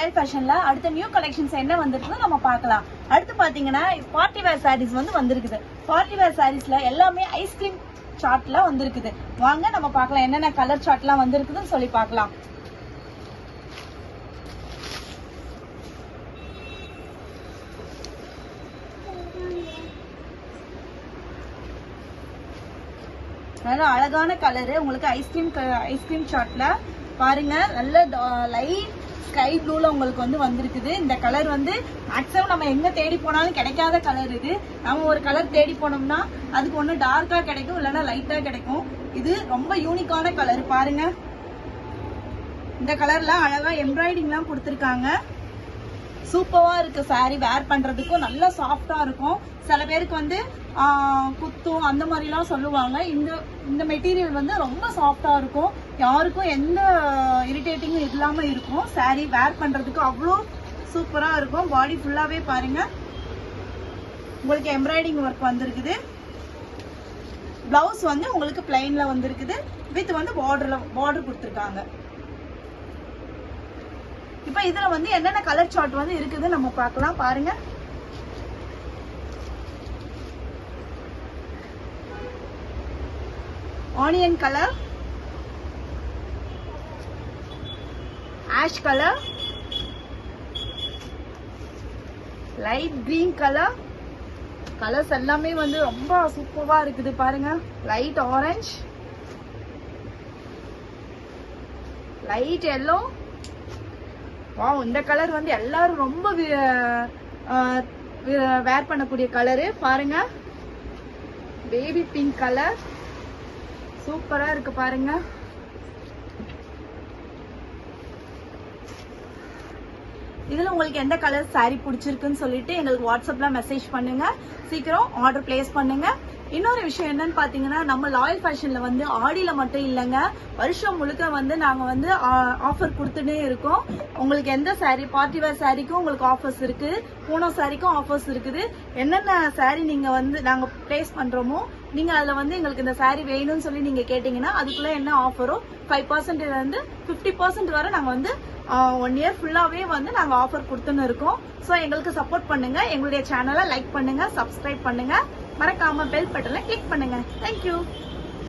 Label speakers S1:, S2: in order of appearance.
S1: Royal ஃபேஷன்ல அடுத்த new collections என்ன வந்திருக்குன்னு நம்ம பார்க்கலாம். அடுத்து பாத்தீங்கன்னா பார்ட்டி வேர் சாரீஸ் வந்திருக்குது. பார்ட்டி வேர் சாரீஸ்ல எல்லாமே ஐஸ்கிரீம் சார்ட்ல வந்திருக்குது. வாங்க நம்ம பார்க்கலாம் என்னென்ன கலர் சார்ட்லாம் வந்திருக்குதுன்னு சொல்லி பார்க்கலாம். நல்ல அழகான கலரு உங்களுக்கு ஐஸ்கிரீம் சார்ட்ல பாருங்க. நல்ல லைட் ஸ்கை ப்ளூல உங்களுக்கு வந்திருக்குது. இந்த கலர் மேக்ஸிமம் நம்ம எங்க தேடி போனாலும் கிடைக்காத கலர் இது. நம்ம ஒரு கலர் தேடி போனோம்னா அதுக்கு ஒண்ணு டார்க்கா கிடைக்கும், இல்லைன்னா லைட்டா கிடைக்கும். இது ரொம்ப யூனிக்கான கலர் பாருங்க. இந்த கலர்ல அழகா எம்ப்ராய்டிங் எல்லாம் கொடுத்திருக்காங்க. சூப்பரா இருக்கு. சாரி வேர் பண்றதுக்கும் நல்லா சாஃப்டா இருக்கும். சில பேருக்கு குத்தும் அந்த மாதிரி எல்லாம் சொல்லுவாங்க. இந்த மெட்டீரியல் ரொம்ப சாஃப்டா இருக்கும். யாருக்கும் எந்த இரிட்டேட்டிங்கும் இல்லாம இருக்கும். சாரி வேர் பண்றதுக்கு அவ்வளோ சூப்பரா இருக்கும். பாடி ஃபுல்லாவே பாருங்க உங்களுக்கு எம்ப்ராய்டிங் ஒர்க் வந்திருக்குது. பிளவுஸ் உங்களுக்கு பிளைன்ல வந்திருக்குது. வித் பார்டர் கொடுத்துருக்காங்க. இப்ப இதுல என்னென்ன கலர் சார்ட் இருக்குது நம்ம பார்க்கலாம். பாருங்க onion colour, ash colour, light green colour. Colours எல்லாமே ரொம்ப சூப்பரா இருக்குது பாருங்க. Light orange, light yellow. Wow, இந்த கலர் எல்லாரும் ரொம்ப வேர் பண்ணக்கூடிய கலரு பாருங்க. பேபி பிங்க் கலர் சூப்பரா இருக்கு பாருங்க. இதுல உங்களுக்கு எந்த கலர் சாரி பிடிச்சிருக்குன்னு சொல்லிட்டு எங்களுக்கு வாட்ஸ்அப்ல மெசேஜ் பண்ணுங்க. சீக்கிரம் ஆர்டர் பிளேஸ் பண்ணுங்க. இன்னொரு விஷயம் என்னன்னு பாத்தீங்கன்னா, நம்ம லாயல் ஃபேஷன்ல ஆடியில மட்டும் இல்லைங்க, வருஷம் முழுக்க நாங்க ஆஃபர் கொடுத்துட்டே இருக்கோம். உங்களுக்கு எந்த சாரி, பார்ட்டி வேர் சாரிக்கும் உங்களுக்கு ஆஃபர்ஸ் இருக்கு, பூனோ சாரிக்கும் ஆஃபர்ஸ் இருக்குது. என்னென்ன சாரி நீங்க நாங்க பிளேஸ் பண்றோமோ நீங்க அதுல எங்களுக்கு இந்த சாரி வேணும்னு சொல்லி நீங்க கேட்டீங்கன்னா அதுக்குள்ள என்ன ஆஃபரோ 5% இருந்து 50% வரை நாங்க 1 இயர் ஃபுல்லாவே நாங்க ஆஃபர் கொடுத்துன்னு இருக்கோம். ஸோ எங்களுக்கு சப்போர்ட் பண்ணுங்க. எங்களுடைய சேனலை லைக் பண்ணுங்க, சப்ஸ்கிரைப் பண்ணுங்க, மறக்காம பெல் பட்டனை கிளிக் பண்ணுங்க. தேங்க்யூ.